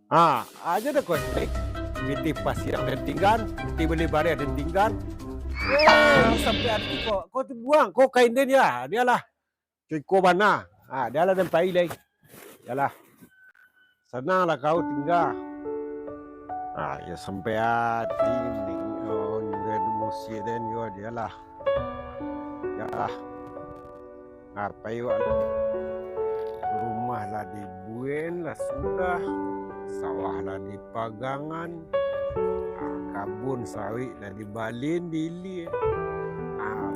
Aja dah kau cek. Miti pasir dan tinggal, miti beli barang dan tinggal. Sampai hati kau tu buang, kau kain dia, dia lah. Cuy bana, dia lah dan pai lagi. Dia lah. Senanglah kau tinggal. Ya sampai hati ni, dan musim dan dia lah. Ya lah. Pai rumah lah dibuat lah sudah. Sawah lah di pagangan, kabun sawit lah di balin dili,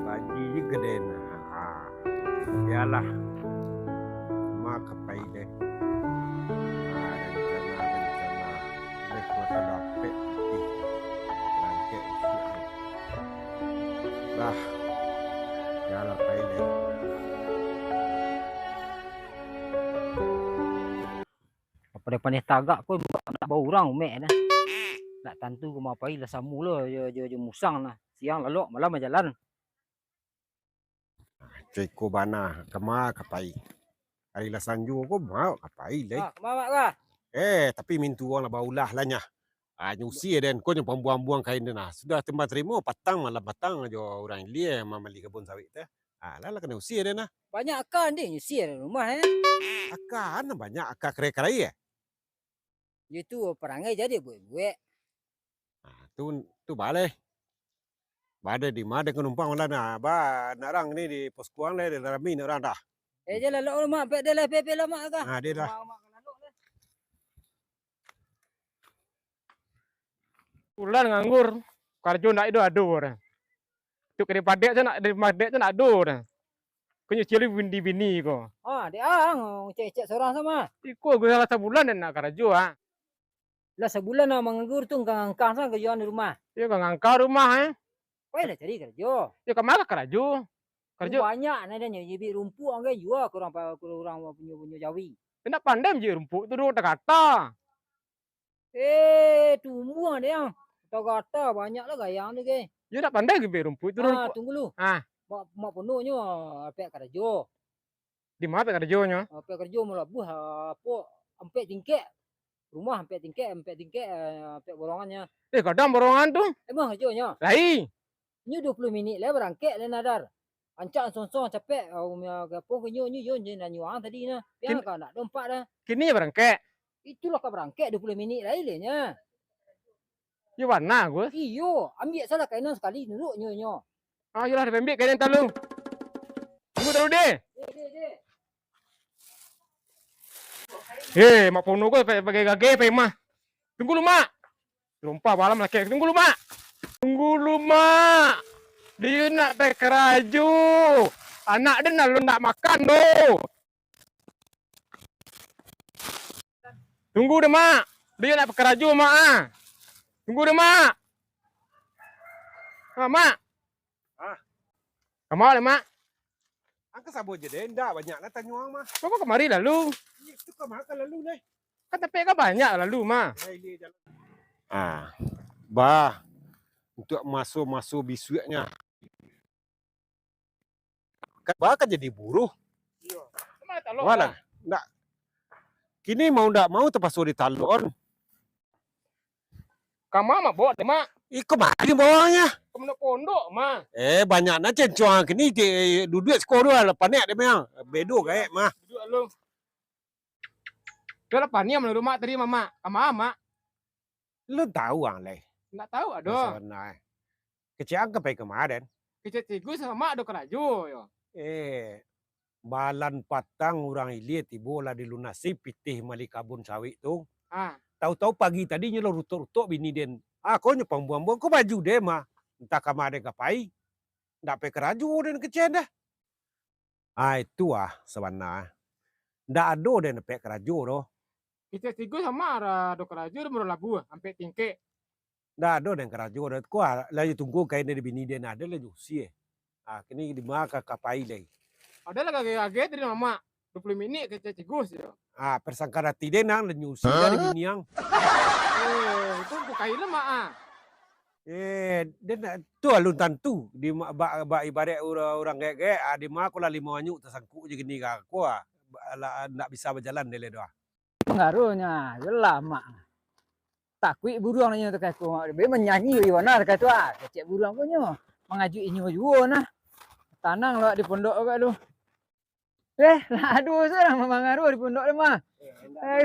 baji je gede nah, yalah, mak kapai deh, rencana, lekor tak dapat, bangkit lah, yalah pai deh. Daripada tagak pun nak bau orang umek dah. Nak tantu ke mapai lah samula je musang lah. Siang lalu malam jalan. Ceko bana kema kapai. Hari lah sanju ko mau kapai leh. Kemana kah? Tapi mintu orang lah baulah lah nya. Nyusi dan ko nya buang-buang kain dia. Sudah tempat terima patang malam patang aja orang lia mamali kebun sawit teh. Lah kena usi dia nah. Banyak akan dia nyusi ada rumah Akan banyak akak kerai-kerai Dia tu perangai jadi buat-buat. Tu balai. Bade di mana penumpang lah nah. Nak orang ni di pos kuang lah, di rami nak orang dah. Je lalu rumah pek dia lah pepe lah mak kah? Dia dah. Bulan nganggur, kerja nak itu ado orang. Tu kena padek tu nak dari padek tu nak ado orang. Kau nyuci bini ko. Dia cek-cek seorang sama. Iko gue salah sebulan dan nak kerja Lah sebulan nak menganggur tu ngangkang sana kerjaan di rumah. Dia kau ngangkar rumah Kau nak cari kerja. Dia kemana kerja? Kerja banyak nah dia nyibik rumput anggai juga kurang punya Jawi. Kena pandai je rumput tu dulu tak kata. Tumbuh dia. Tak kata banyak lah gayang tu ke. Dia nak pandai ke rumput tu dulu. Tunggu lu. Mak penuhnya pek kerja. Di mana pek kerjanya? Pek kerja mula buh apa empek tingkek. Rumah empek tingkek pek borongannya. Kadang borongan tu. Emang kerjanya. Lai. Ni 20 minit lah berangkat le nadar. Ancak sonsong capek gapung kenyo nyu na nyuang tadi na. Biar kau nak dompak dah. Kini berangkat. Itulah kau berangkat 20 minit lah ilenya. Ya warna gue. Iyo, ambil salah kainan sekali duduk nyo. Yalah ambil kainan talu. Tunggu talu deh. Mak pono gue pakai gage pe mah. Tunggu lu mak. Lumpah malam laki. Tunggu lu mak. Dia nak pakai keraju. Anak dia nak lu nak makan tu. Tunggu deh mak. Dia nak pakai keraju mak Tunggu deh mak. Mak. Kamu ada mak? Angka sabo je deh, ndak banyak lah tanyuang mah. Kau kemari lalu? Itu kau makan lalu deh. Kan tapi kan banyak lalu mah. Untuk masuk bisuaknya. Kan jadi buruh. Iya. Mana talon? Wala, ndak. Kini mau ndak mau terpaksa ditalon. Kamu mak bawa deh mak. Iko mari bawahnya. Kamu nak pondok mah. Banyak nak cencuang kini duduk sekolah lah panek dia memang. Bedo kayak mah. Duduk lu. Dia lepas ni menurut mak tadi mama. Mak. Lu tahu ang leh. Nak tahu ada. Kecil ke kemarin. Kecil tigu sama mak ada keraju yo. Balan patang orang ilit ibu lah dilunasi pitih mali kabun sawit tu. Tahu-tahu pagi tadi nyelo rutok-rutok bini den. Kau nyepang buang-buang kau baju deh mah. Entah kemana ngapai. Ndak pe keraju den kecil dah. Itu sebenarnya. Ndak ada den pe keraju doh. Kecil tigu sama ada keraju dia baru labu sampai tingke. Ndak ada den keraju doh. Kau lagi tunggu kain dari bini den ada lagi usia. Kini di mana kapai lagi. Ada lah kaget dari mama. 20 minit kecil tigus ya. Persangka rati den nang nyusi dari bini yang. Itu bukai lemak Dan tu alun tantu di ibarat orang gek di mana aku lah 5 anyuk tersangkut je gini kak. Aku ndak bisa berjalan dia doa. pengaruhnya. Jelah mak. Takui buruang nanya terkait ku. Be menyanyi di mana terkait tu ah. Kecek buruang punya. Mengajuk ini juga nah. Tanang lah di pondok ke tu. Lah aduh serang mengaruh di pondok dia mah.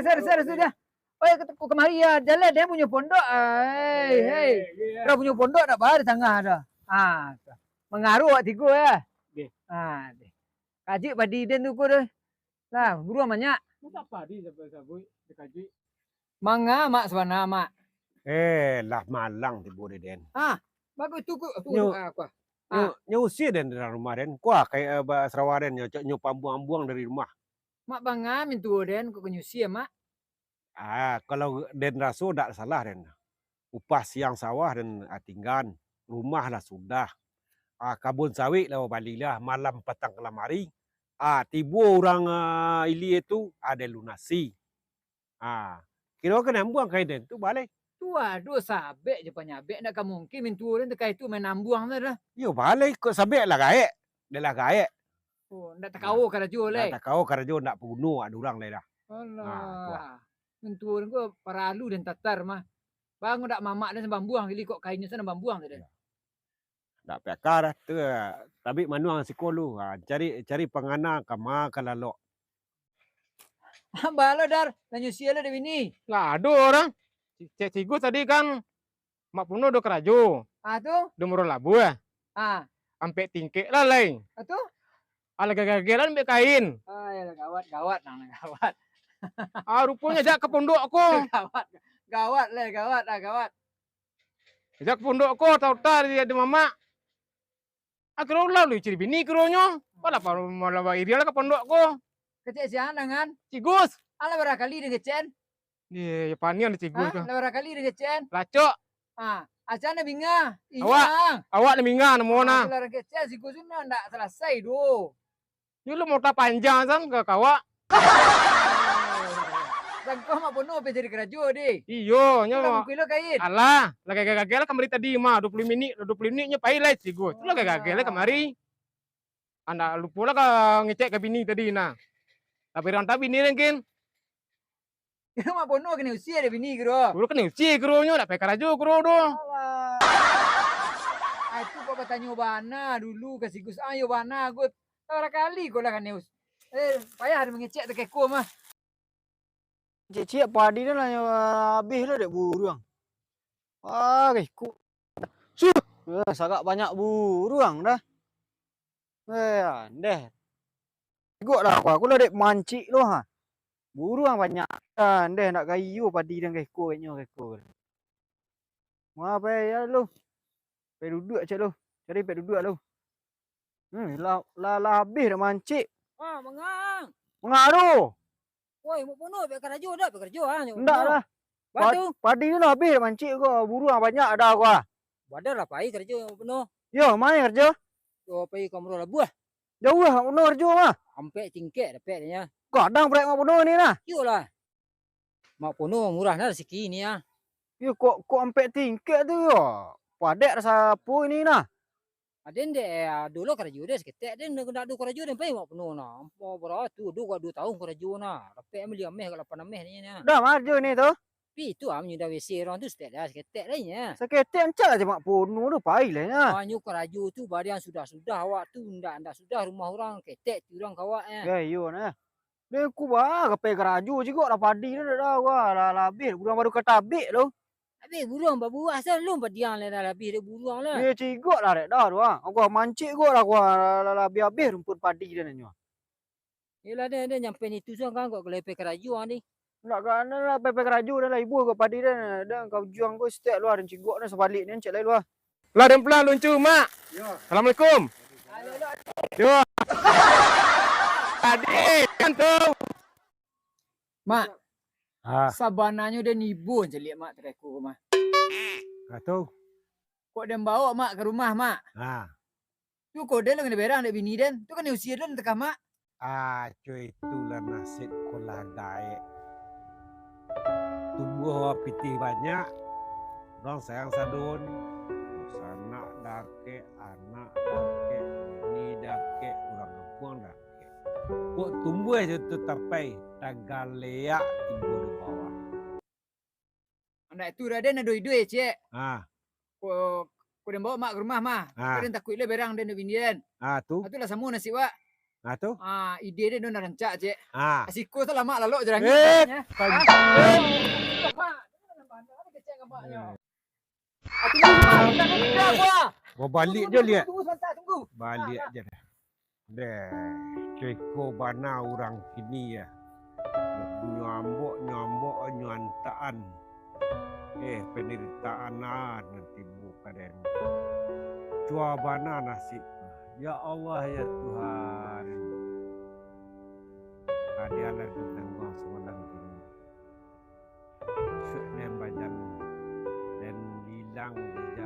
Ser sudah. Oh ya ku kemari ya. Jalan dia punya pondok. Hei. Kau punya pondok tak bahar di tengah dah. Ah. Mengaruh wak tiga ya. Ah. Kaji padi den tu ku dah. Lah buruang banyak. Masa padi sabui dikaji. Manga mak sebenarnya mak. Lah malang tiba de den. Bagus tu ku. Nyo. Apa? Nyo usia den dalam rumah den. Kuah kayak Sarawak den nyo pambuang-buang dari rumah. Mak bangga mintu den ku nyusi ya mak. Kalau den raso tak salah den. Upah siang sawah dan tinggan. Rumah lah sudah. Kabun sawit lah balilah malam petang kelamari. Tiba orang ili itu ada lunasi. Kira kena buang kain den tu balik. Tu aduh sabek je panyabek nak mungkin mintu den dekai tu main nambuang dah. Yo balik kok sabek lah gaek. Dia lah gaek. Oh, ndak takau kada jual le. Tak kau kerja nak bunuh ada orang le dah. Alah. Mintu den ku paralu dan tatar mah. Bang ndak mamak dan sembambuang kali kok kainnya sana bambuang tu den. Tak pekar tu. Tapi manuang sikolu. Cari pengana kama kalalok. Balo dar, lanyu sia de bini. Lah aduh orang. Cek cigu tadi kan mak puno do kerajo. Tu? Do muro labu ya. Ampe tingkek lah lain. Tu? Ala gagageran be kain. Ya gawat nang gawat. Rupanya jak ke pondok aku. Gawat. Jak ke pondok aku tahu dia ada mama. Aku lalu ciri bini keronyo. Malah irial ke pondok aku. Kecek siang dengan Cigus. ala berapa kali dengan cen? Ya panian cigus tu. Berapa kali dengan cen? Lacok. Acana binga. Awak ni mingan mona. Kalau kecek si kusuna ndak selesai do. Ni lu mau panjang sang ke kawak. Dan kau mak pono pe jadi kerajo deh. Iyo, Kamu kilo kain. Alah, lagi gagel kemari tadi mah 20 menitnya pai lah cigus. Tu lagi gagel kemari. Anda lupa lah ngecek ke bini tadi nah. Tapi rantau bini mungkin. Kau mak pono kena usia deh bini kiro. Guru kan uci keronyo dak pekar aja kero do. Itu kau bertanya bana dulu kasih gus ayo bana gut. Berapa kali kau lah kan neus. Payah ada mengecek tak keko mah. Cik padi dah lah habis lah dek buruang. Keko. Sagak banyak buruang dah. Deh. Tengok dah aku lah dek mancik tu ha. Buruang banyak. Deh nak kayu padi dan keko keko. Apa ya lu? Pergi duduk cak lu. Cari pergi duduk lu. Lah habis dah mancik. Mengang. Mengaruh. Woi, mau pono pe kerja dah, pe kerja Enggak lah. Batu. Padi ni lah habis dah mancik kau. Buruang banyak dah aku. Badar lah pai kerja pono. Yo, mana kerja? Yo pai kamro lah buah. Jauh lah mak penuh kerja mah. Ampe tingkek dapat dia. Kadang break mak penuh ni lah. Yo lah. Mak pono murah nah rezeki ni ya. Yo kok ampe tingkek tu yo. Padek rasa apa ini nah. Aden deh dulu kerja deh seketek den nak do kerja den pai mak pono nah. Ampo berat tu 2 tahun kerja nah. Dapat ambil ameh kalau 8 ameh ni nah. Dah mah kerja ni tu. Pi tu nyudah WC orang tu setek dah seketek lainnya. Seketek encak aja mak penuh tu pai lah nya. Nyu kerja tu barian sudah awak tu ndak sudah rumah orang ketek tu orang kawaknya. Ya yo nah. Dia ku bah ke kerja juga dah padi dah gua lah habis buruang baru ketabik tu. Habis buruang babu asal lu padiang lah habis dia buruang lah. Dia cigok lah dek dah tu ah. Gua mancik gua lah gua habis rumput padi dah nyo. Yalah dia nyampe ni tu kan kok kelepe kerja ni. Nak kan lah pepe kerja dah lah ibu gua padi dah kau juang gua setiap luar dan cigok dah sebalik ni cek lai luar. Lah dan pelan luncu mak. Yo. Assalamualaikum. Yo. Adik kan tu. Mak, Ah, sabananya dia nibu je lihat mak tereku mah. kata. Kok dia bawa mak ke rumah mak. Tu kok dia kena berang dek bini den. Tu kan usia den tekah mak. Cuy itulah nasib kolah gaek. Tumbuh piti banyak. Orang sayang sadun. Sanak dake, anak dake, ni dake, orang kampung dake. Kok tumbuh itu tapai tagal leak timbul di bawah. Anak itu dah ada duit-duit cik. Ah, Kau dah bawa mak ke rumah mah. Ah. Kau dah takut le berang dan bini dan. tu, Itulah sama nasi wak. tu. Ide dia dona rancak cik. Ah. Asiko tu lama lalu jerang. Eh, Mau balik je lihat. Tunggu sebentar, tunggu. Balik je dah. Deh, ceko bana orang kini ya. Nyambok nyuantaan. Penderitaan nanti buka dan cua bana nasib. Ya Allah ya Tuhan. Adialah tentang gua semalam ini. Sudah badan dan hilang jejak